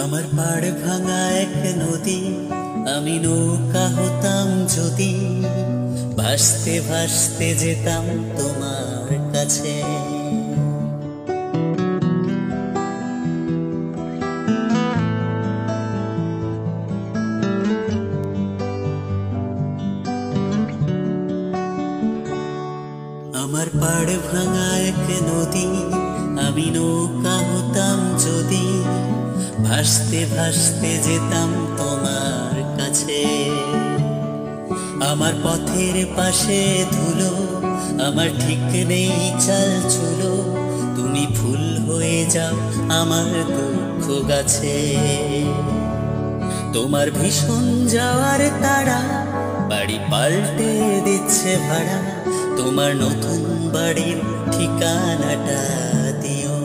আমার পাড় ভাঙা এক নদী, আমি নৌকা হতাম যদি, ভাসতে ভাসতে যেতাম তোমার কাছে। আমার পাড় ভাঙা এক নদী, আমি নৌকা হতাম যদি, ভাসতে ভাসতে যেতাম তোমার কাছে। আমার পথের পাশে ধুলো, আমার ঠিক নেই চাল চুলো, তুমি ফুল হয়ে যাও আমার দুঃখ গাছে। তোমার ভীষণ যাওয়ার তাড়া বাড়ি পাল্টে দিচ্ছে ভাড়া, তোমার নতুন বাড়ির ঠিকানাটা দিও।